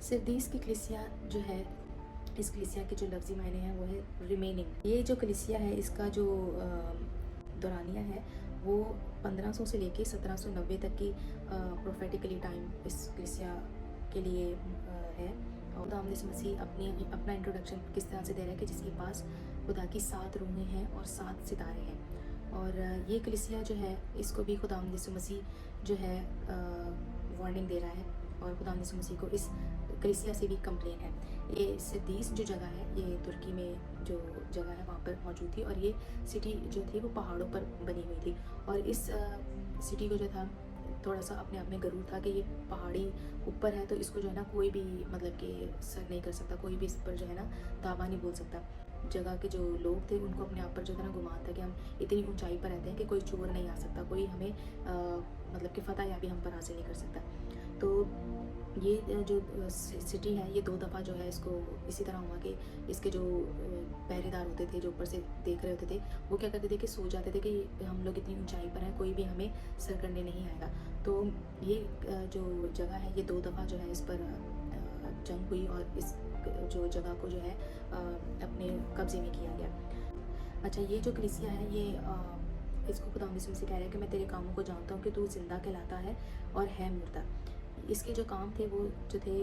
सिरदीस की कलीसिया जो है, इस कलीसिया के जो लफ्ज़ी मायने हैं वो है रिमेनिंग। ये जो कलीसिया है इसका जो दौरानिया है वो 1500 से लेके 1790 तक की प्रोफेटिकली टाइम इस कलीसिया के लिए है। और खुदा मसीह अपना इंट्रोडक्शन किस तरह से दे रहा है कि जिसके पास खुदा की 7 रूहें हैं और 7 सितारे हैं। और ये कलीसिया जो है इसको भी खुदा मसीह जो है वार्निंग दे रहा है, और खुदा मसीह को इस कलीसिया से भी कंप्लेन है। ये सिरदीस जो जगह है ये तुर्की में जो जगह है वहाँ पर मौजूद थी, और ये सिटी जो थी वो पहाड़ों पर बनी हुई थी। और इस सिटी को जो था थोड़ा सा अपने आप में गरूर था कि ये पहाड़ी ऊपर है, तो इसको जो है ना कोई भी मतलब कि सर नहीं कर सकता, कोई भी इस पर जो है ना दावा नहीं बोल सकता। जगह के जो लोग थे उनको अपने आप पर जो था ना गुमान था कि हम इतनी ऊंचाई पर रहते हैं कि कोई चोर नहीं आ सकता, कोई हमें मतलब कि फ़तह याबी हम पर हासिल नहीं कर सकता। तो ये जो सिटी है ये 2 दफ़ा जो है इसको इसी तरह हुआ कि इसके जो पहरेदार होते थे, जो ऊपर से देख रहे होते थे, वो क्या करते थे कि सो जाते थे कि हम लोग इतनी ऊंचाई पर हैं, कोई भी हमें सर करने नहीं आएगा। तो ये जो जगह है ये 2 दफ़ा जो है इस पर जंग हुई, और इस जो जगह को जो है अपने कब्ज़े में किया गया। अच्छा, ये जो कलीसिया है ये इसको खुदा मसीह से कह रहा है कि मैं तेरे कामों को जानता हूँ कि तू ज़िंदा कहलाता है और है मुर्दा। इसके जो काम थे वो जो थे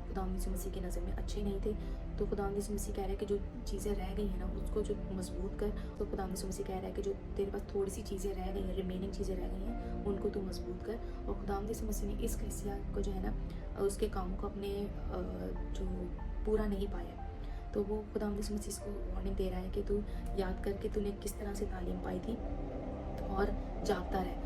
खुदा मसीह की नज़र में अच्छे नहीं थे। तो खुदा मसीह कह रहा है कि जो चीज़ें रह गई हैं ना उसको जो मजबूत कर। तो खुदा मसीह कह रहा है कि जो तेरे पास थोड़ी सी चीज़ें रह गई हैं, रिमेनिंग चीज़ें रह गई हैं, उनको तू मजबूत कर। और खुदा मसीह ने इस कलीसिया को जो है ना उसके कामों को अपने जो पूरा नहीं पाया, तो वो खुदा मसीह इसको वार्निंग दे रहा है कि तू याद करके तूने किस तरह से तालीम पाई थी, और जागता रह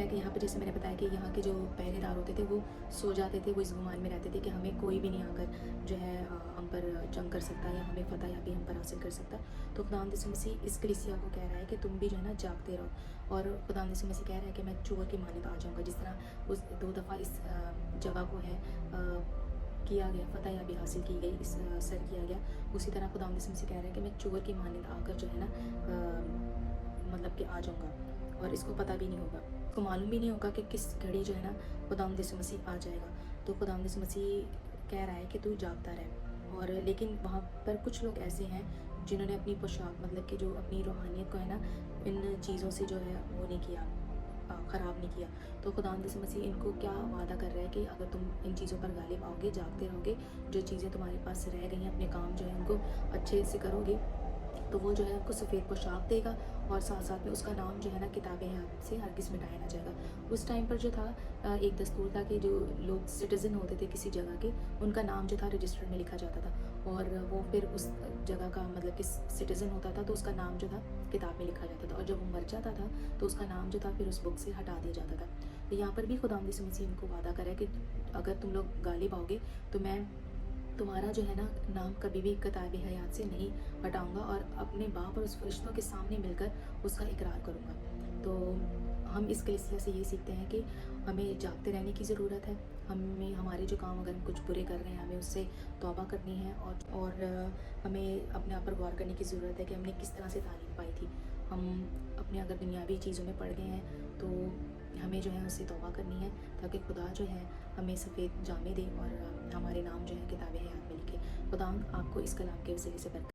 कि यहाँ पे जैसे मैंने बताया कि यहाँ के जो पहरेदार होते थे वो सो जाते थे, वो इस गुमान में रहते थे कि हमें कोई भी नहीं आकर जो है हम पर जंग कर सकता या हमें फ़तह याबी हम पर हासिल कर सकता। तो खुदा मसीह इस कलीसिया को कह रहा है कि तुम भी जो है ना जागते रहो। और खुदा मसीह कह रहा है कि मैं चोर की मानद आ जाऊँगा, जिस तरह उस 2 दफ़ा इस जगह को है किया गया, फ़तह याबी हासिल की गई, इस सर किया गया, उसी तरह खुदा मसीह कह रहा है कि मैं चोर की मानद आकर जो है ना मतलब कि आ जाऊँगा, और इसको पता भी नहीं होगा, इसको मालूम भी नहीं होगा कि किस घड़ी जो है ना खुदा मसीह आ जाएगा। तो खुदा मसीह कह रहा है कि तू जागता रह। और लेकिन वहाँ पर कुछ लोग ऐसे हैं जिन्होंने अपनी पोशाक मतलब कि जो अपनी रूहानियत को है ना इन चीज़ों से जो है वो नहीं किया, ख़राब नहीं किया। तो खुदा मसीह इनको क्या वादा कर रहा है कि अगर तुम इन चीज़ों पर गालिब आओगे, जागते रहोगे, जो चीज़ें तुम्हारे पास रह गई हैं, अपने काम जो है उनको अच्छे से करोगे, तो वो जो है आपको सफ़ेद पोशाक देगा, और साथ साथ में उसका नाम जो है ना किताब हयात से हरगिज़ मिटाया ना जाएगा। उस टाइम पर जो था एक दस्तूर था कि जो लोग सिटीज़न होते थे किसी जगह के, उनका नाम जो था रजिस्टर में लिखा जाता था, और वो फिर उस जगह का मतलब कि सिटीज़न होता था तो उसका नाम जो था किताब में लिखा जाता था, और जब वो मर जाता था तो उसका नाम जो था फिर उस बुक से हटा दिया जाता था। तो यहाँ पर भी खुदा मसीह इनको वादा करे कि अगर तुम लोग गालिब आओगे तो मैं तुम्हारा जो है ना नाम कभी भी किताब हयात से नहीं हटाऊंगा, और अपने बाप और उस फरिश्तों के सामने मिलकर उसका इकरार करूंगा। तो हम इस कलीसिया से ये सीखते हैं कि हमें जागते रहने की ज़रूरत है। हमें हमारे जो काम अगर हम कुछ बुरे कर रहे हैं हमें उससे तौबा करनी है, और हमें अपने आप पर गौर करने की ज़रूरत है कि हमने किस तरह से तालीम पाई थी। हम अपने अगर दुनियावी चीज़ों में पड़ गए हैं तो हमें जो है उससे तौबा करनी है, ताकि खुदा जो है हमें सफ़ेद जामे दे और हमारे नाम जो है किताब हयात में लिखे। खुदा आपको इस कलाम के वसीले से बरकत